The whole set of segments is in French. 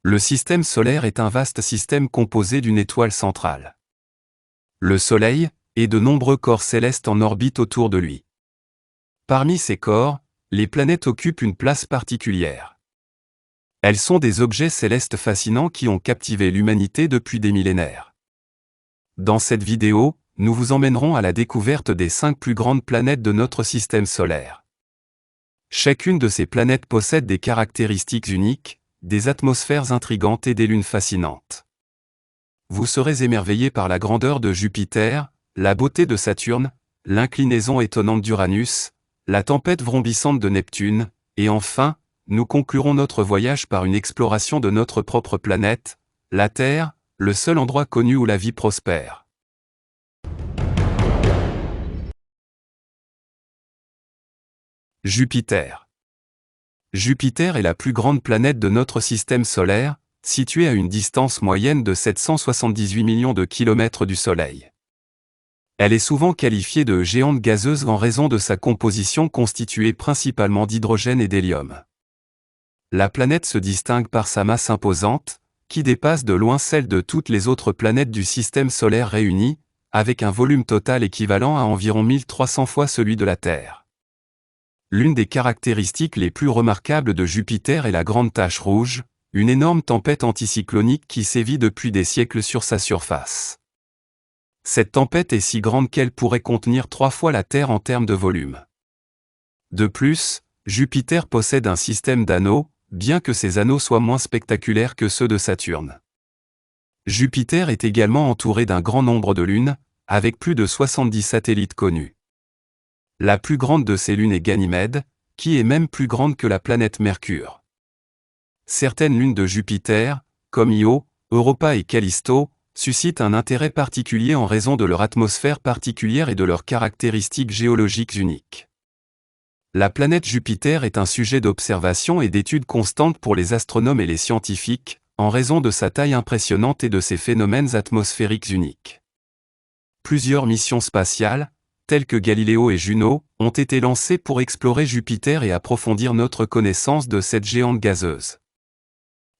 Le système solaire est un vaste système composé d'une étoile centrale. Le Soleil, et de nombreux corps célestes en orbite autour de lui. Parmi ces corps, les planètes occupent une place particulière. Elles sont des objets célestes fascinants qui ont captivé l'humanité depuis des millénaires. Dans cette vidéo, nous vous emmènerons à la découverte des 5 plus grandes planètes de notre système solaire. Chacune de ces planètes possède des caractéristiques uniques, des atmosphères intrigantes et des lunes fascinantes. Vous serez émerveillé par la grandeur de Jupiter, la beauté de Saturne, l'inclinaison étonnante d'Uranus, la tempête vrombissante de Neptune, et enfin, nous conclurons notre voyage par une exploration de notre propre planète, la Terre, le seul endroit connu où la vie prospère. Jupiter. Jupiter est la plus grande planète de notre système solaire, située à une distance moyenne de 778 millions de kilomètres du Soleil. Elle est souvent qualifiée de géante gazeuse en raison de sa composition constituée principalement d'hydrogène et d'hélium. La planète se distingue par sa masse imposante, qui dépasse de loin celle de toutes les autres planètes du système solaire réunies, avec un volume total équivalent à environ 1300 fois celui de la Terre. L'une des caractéristiques les plus remarquables de Jupiter est la grande tache rouge, une énorme tempête anticyclonique qui sévit depuis des siècles sur sa surface. Cette tempête est si grande qu'elle pourrait contenir 3 fois la Terre en termes de volume. De plus, Jupiter possède un système d'anneaux, bien que ces anneaux soient moins spectaculaires que ceux de Saturne. Jupiter est également entouré d'un grand nombre de lunes, avec plus de 70 satellites connus. La plus grande de ces lunes est Ganymède, qui est même plus grande que la planète Mercure. Certaines lunes de Jupiter, comme Io, Europa et Callisto, suscitent un intérêt particulier en raison de leur atmosphère particulière et de leurs caractéristiques géologiques uniques. La planète Jupiter est un sujet d'observation et d'étude constante pour les astronomes et les scientifiques, en raison de sa taille impressionnante et de ses phénomènes atmosphériques uniques. Plusieurs missions spatiales, telles que Galileo et Juno, ont été lancées pour explorer Jupiter et approfondir notre connaissance de cette géante gazeuse.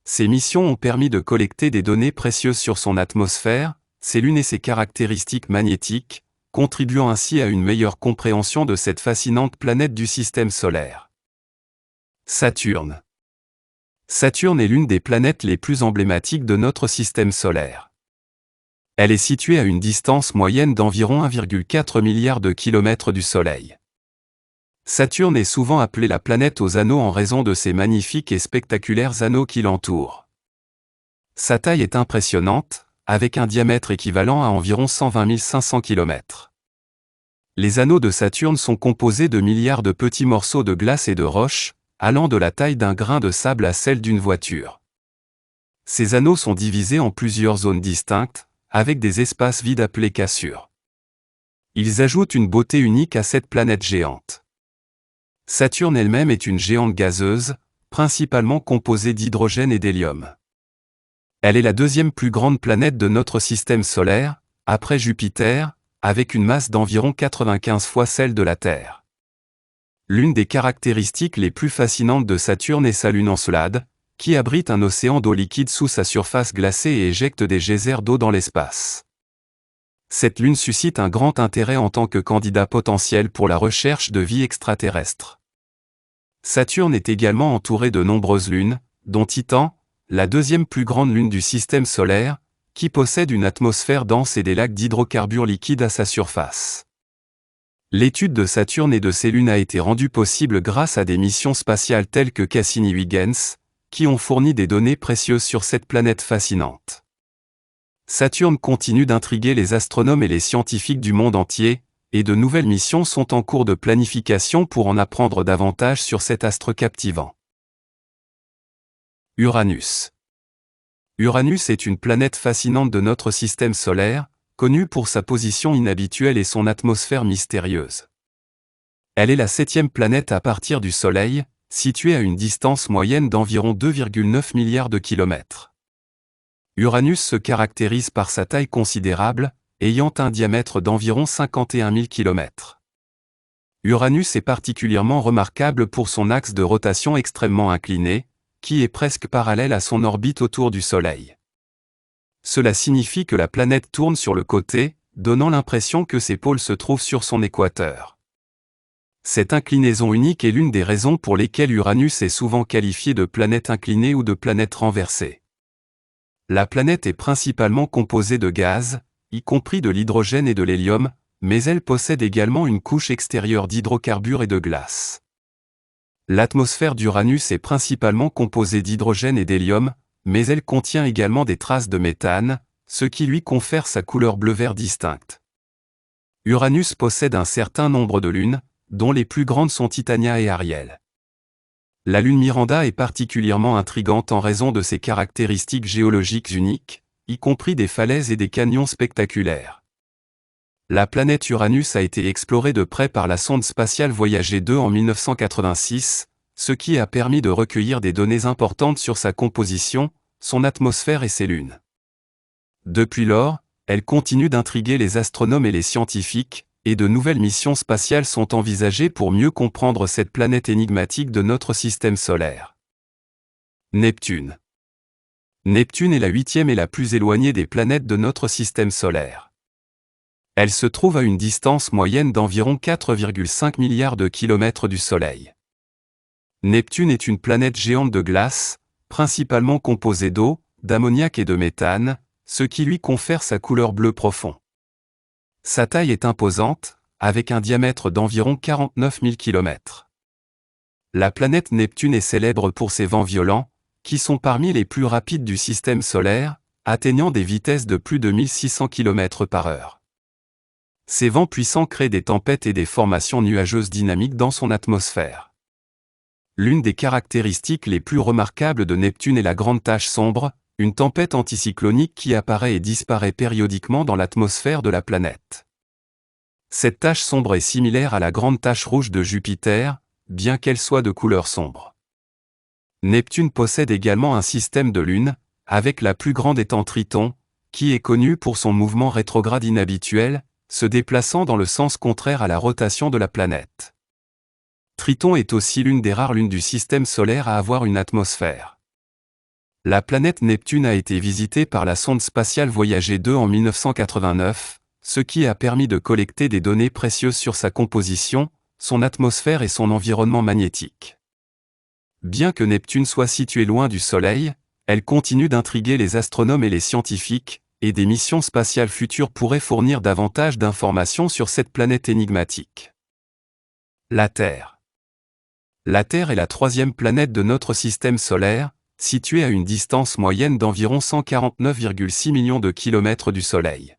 Ces missions ont permis de collecter des données précieuses sur son atmosphère, ses lunes et ses caractéristiques magnétiques, contribuant ainsi à une meilleure compréhension de cette fascinante planète du système solaire. Saturne. Saturne est l'une des planètes les plus emblématiques de notre système solaire. Elle est située à une distance moyenne d'environ 1,4 milliard de kilomètres du Soleil. Saturne est souvent appelée la planète aux anneaux en raison de ses magnifiques et spectaculaires anneaux qui l'entourent. Sa taille est impressionnante, avec un diamètre équivalent à environ 120 500 km. Les anneaux de Saturne sont composés de milliards de petits morceaux de glace et de roches, allant de la taille d'un grain de sable à celle d'une voiture. Ces anneaux sont divisés en plusieurs zones distinctes, avec des espaces vides appelés cassures. Ils ajoutent une beauté unique à cette planète géante. Saturne elle-même est une géante gazeuse, principalement composée d'hydrogène et d'hélium. Elle est la deuxième plus grande planète de notre système solaire, après Jupiter, avec une masse d'environ 95 fois celle de la Terre. L'une des caractéristiques les plus fascinantes de Saturne est sa lune Encelade, qui abrite un océan d'eau liquide sous sa surface glacée et éjecte des geysers d'eau dans l'espace. Cette lune suscite un grand intérêt en tant que candidat potentiel pour la recherche de vie extraterrestre. Saturne est également entouré de nombreuses lunes, dont Titan, la deuxième plus grande lune du système solaire, qui possède une atmosphère dense et des lacs d'hydrocarbures liquides à sa surface. L'étude de Saturne et de ses lunes a été rendue possible grâce à des missions spatiales telles que Cassini-Huygens, qui ont fourni des données précieuses sur cette planète fascinante. Saturne continue d'intriguer les astronomes et les scientifiques du monde entier, et de nouvelles missions sont en cours de planification pour en apprendre davantage sur cet astre captivant. Uranus. Uranus est une planète fascinante de notre système solaire, connue pour sa position inhabituelle et son atmosphère mystérieuse. Elle est la 7e planète à partir du Soleil, située à une distance moyenne d'environ 2,9 milliards de kilomètres. Uranus se caractérise par sa taille considérable, ayant un diamètre d'environ 51 000 km. Uranus est particulièrement remarquable pour son axe de rotation extrêmement incliné, qui est presque parallèle à son orbite autour du Soleil. Cela signifie que la planète tourne sur le côté, donnant l'impression que ses pôles se trouvent sur son équateur. Cette inclinaison unique est l'une des raisons pour lesquelles Uranus est souvent qualifiée de planète inclinée ou de planète renversée. La planète est principalement composée de gaz, y compris de l'hydrogène et de l'hélium, mais elle possède également une couche extérieure d'hydrocarbures et de glace. L'atmosphère d'Uranus est principalement composée d'hydrogène et d'hélium, mais elle contient également des traces de méthane, ce qui lui confère sa couleur bleu-vert distincte. Uranus possède un certain nombre de lunes, dont les plus grandes sont Titania et Ariel. La lune Miranda est particulièrement intrigante en raison de ses caractéristiques géologiques uniques, y compris des falaises et des canyons spectaculaires. La planète Uranus a été explorée de près par la sonde spatiale Voyager 2 en 1986, ce qui a permis de recueillir des données importantes sur sa composition, son atmosphère et ses lunes. Depuis lors, elle continue d'intriguer les astronomes et les scientifiques, et de nouvelles missions spatiales sont envisagées pour mieux comprendre cette planète énigmatique de notre système solaire. Neptune. Neptune est la 8e et la plus éloignée des planètes de notre système solaire. Elle se trouve à une distance moyenne d'environ 4,5 milliards de kilomètres du Soleil. Neptune est une planète géante de glace, principalement composée d'eau, d'ammoniac et de méthane, ce qui lui confère sa couleur bleu profond. Sa taille est imposante, avec un diamètre d'environ 49 000 km. La planète Neptune est célèbre pour ses vents violents, qui sont parmi les plus rapides du système solaire, atteignant des vitesses de plus de 1600 km/h. Ces vents puissants créent des tempêtes et des formations nuageuses dynamiques dans son atmosphère. L'une des caractéristiques les plus remarquables de Neptune est la grande tache sombre, une tempête anticyclonique qui apparaît et disparaît périodiquement dans l'atmosphère de la planète. Cette tache sombre est similaire à la grande tache rouge de Jupiter, bien qu'elle soit de couleur sombre. Neptune possède également un système de lunes, avec la plus grande étant Triton, qui est connue pour son mouvement rétrograde inhabituel, se déplaçant dans le sens contraire à la rotation de la planète. Triton est aussi l'une des rares lunes du système solaire à avoir une atmosphère. La planète Neptune a été visitée par la sonde spatiale Voyager 2 en 1989, ce qui a permis de collecter des données précieuses sur sa composition, son atmosphère et son environnement magnétique. Bien que Neptune soit située loin du Soleil, elle continue d'intriguer les astronomes et les scientifiques, et des missions spatiales futures pourraient fournir davantage d'informations sur cette planète énigmatique. La Terre. La Terre est la 3e planète de notre système solaire, située à une distance moyenne d'environ 149,6 millions de kilomètres du Soleil.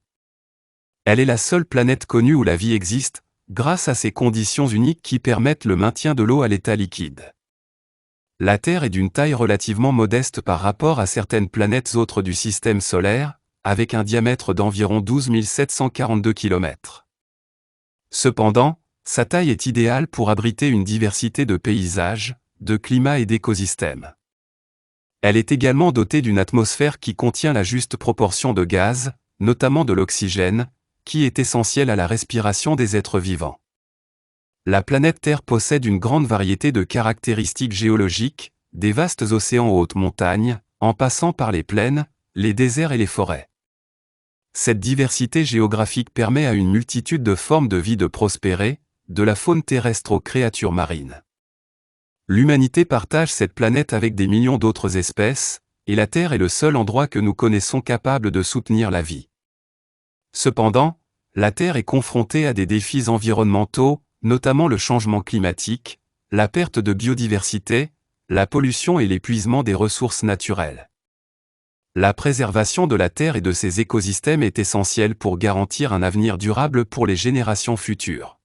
Elle est la seule planète connue où la vie existe, grâce à ses conditions uniques qui permettent le maintien de l'eau à l'état liquide. La Terre est d'une taille relativement modeste par rapport à certaines planètes autres du système solaire, avec un diamètre d'environ 12 742 km. Cependant, sa taille est idéale pour abriter une diversité de paysages, de climats et d'écosystèmes. Elle est également dotée d'une atmosphère qui contient la juste proportion de gaz, notamment de l'oxygène, qui est essentiel à la respiration des êtres vivants. La planète Terre possède une grande variété de caractéristiques géologiques, des vastes océans aux hautes montagnes, en passant par les plaines, les déserts et les forêts. Cette diversité géographique permet à une multitude de formes de vie de prospérer, de la faune terrestre aux créatures marines. L'humanité partage cette planète avec des millions d'autres espèces, et la Terre est le seul endroit que nous connaissons capable de soutenir la vie. Cependant, la Terre est confrontée à des défis environnementaux, notamment le changement climatique, la perte de biodiversité, la pollution et l'épuisement des ressources naturelles. La préservation de la Terre et de ses écosystèmes est essentielle pour garantir un avenir durable pour les générations futures.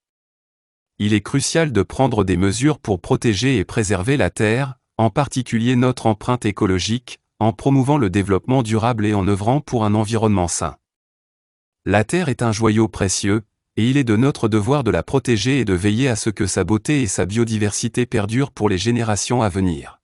Il est crucial de prendre des mesures pour protéger et préserver la Terre, en particulier notre empreinte écologique, en promouvant le développement durable et en œuvrant pour un environnement sain. La Terre est un joyau précieux, et il est de notre devoir de la protéger et de veiller à ce que sa beauté et sa biodiversité perdurent pour les générations à venir.